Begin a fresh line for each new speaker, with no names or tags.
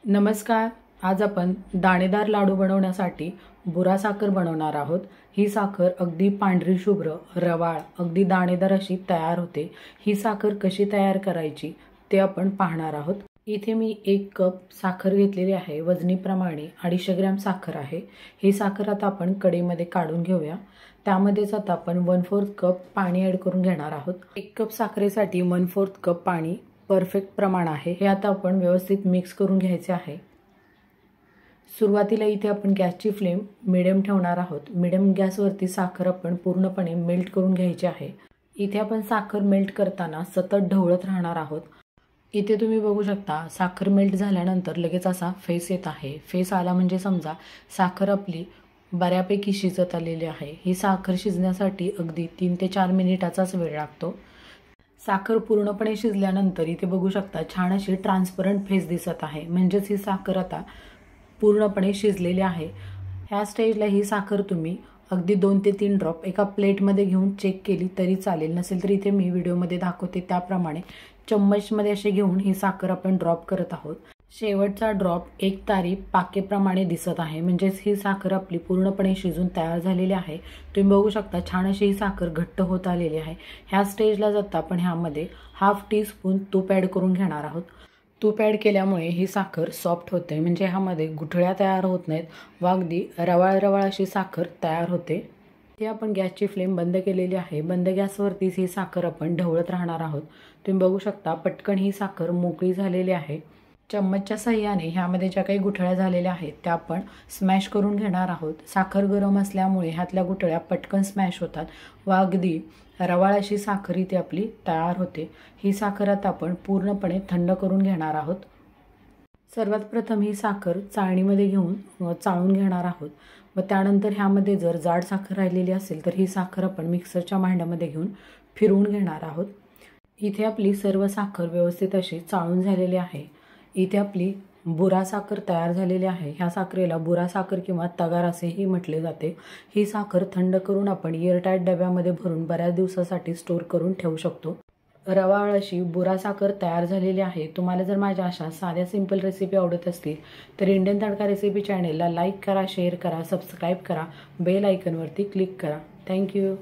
नमस्कार. आज आपण दाणेदार लाडू बनवण्यासाठी बुरा साखर बनवणार आहोत। ही साखर अगदी पांढरी शुभ्र रवाळ अगदी दाणेदार अशी तयार होते। ही साखर कशी तयार करायची ते आपण पाहणार आहोत। इथे मी 1 कप साखर घेतलेली आहे। वजनीप्रमाणे 250 ग्रॅम साखर आहे। ही साखर आता आपण कढईमध्ये काढून घेऊया। त्यामध्येच आता आपण 1/4 कप पाणी ऍड करून घेणार आहोत। 1 कप साखरेसाठी 1/4 कप पाणी परफेक्ट प्रमाण आहे। हे आता आपण व्यवस्थित मिक्स करून घ्यायचे आहे। सुरुवातीला इथे आपण गॅसची फ्लेम मीडियम ठेवणार आहोत। मीडियम गॅसवरती साखर आपण पूर्णपणे मेल्ट करून घ्यायची आहे। इथे आपण साखर मेल्ट करताना सतत ढवळत राहणार आहोत। इथे तुम्ही बघू शकता साखर मेल्ट झाल्यानंतर लगेच असा फेस येत आहे। फेस आला म्हणजे समजा साखर आपली बऱ्यापैकी शिजत आलेली आहे। ही साखर शिजण्यासाठी अगदी 3 ते 4 मिनिटाचाच वेळ लागतो। साखर पूर्णपणे शिजल्यानंतर इथे बघू शकता छान अशी ट्रान्सपरंट फेस दिसत आहे। म्हणजेच ही साखर आता पूर्णपणे शिजलेली आहे। ह्या स्टेजला ही साखर तुम्ही अगदी 2 ते 3 ड्रॉप एका प्लेटमध्ये घेऊन चेक केली तरी चालेल। नसेल तर इथे मी व्हिडिओमध्ये दाखवते त्याप्रमाणे चम्मचमध्ये असे घेऊन ही साखर आपण ड्रॉप करत आहोत। शेवटचा ड्रॉप 1 तारी पाकेप्रमाणे दिसत आहे। म्हणजेच ही साखर आपली पूर्णपणे शिजून तयार झालेली आहे। तुम्ही बघू शकता छान अशी ही साखर घट्ट होत आलेली आहे। ह्या स्टेजला जाता आपण ह्यामध्ये ½ टीस्पून तूप ॲड करून घेणार आहोत। तूप ॲड केल्यामुळे ही साखर सॉफ्ट होते। म्हणजे ह्यामध्ये गुठळ्या तयार होत नाहीत व अगदी रवाळ अशी साखर तयार होते। इथे आपण गॅसची फ्लेम बंद केलेली आहे। बंद गॅसवरतीच ही साखर आपण ढवळत राहणार आहोत। तुम्ही बघू शकता पटकन ही साखर मोकळी झालेली आहे। चम्मचच्या साहाय्याने ह्यामध्ये ज्या काही गुठळ्या झालेल्या आहेत त्या आपण स्मॅश करून घेणार आहोत। साखर गरम असल्यामुळे ह्यातल्या गुठळ्या पटकन स्मॅश होतात व अगदी रवाळ अशी साखर इथे आपली तयार होते। ही साखर आता आपण पूर्णपणे थंड करून घेणार आहोत। सर्वात प्रथम ही साखर चाळणीमध्ये घेऊन चाळून घेणार आहोत व त्यानंतर ह्यामध्ये जर जाड साखर राहिलेली असेल तर ही साखर आपण मिक्सरच्या भांड्यामध्ये घेऊन फिरवून घेणार आहोत। इथे आपली सर्व साखर व्यवस्थित अशी चाळून झालेली आहे। इथे आपली बुरा साखर तयार झालेली आहे। ह्या साखरेला बुरा साखर किंवा तगार असेही म्हटले जाते। ही साखर थंड करून आपण एअरटाईट डब्यामध्ये भरून बऱ्याच दिवसासाठी स्टोर करून ठेवू शकतो। रवाळ अशी बुरा साखर तयार झालेली आहे। तुम्हाला जर माझ्या अशा साध्या सिंपल रेसिपी आवडत असतील तर इंडियन तडका रेसिपी चॅनेलला लाईक करा, शेअर करा, सबस्क्राईब करा, बेल आयकॉनवरती क्लिक करा। थँक्यू।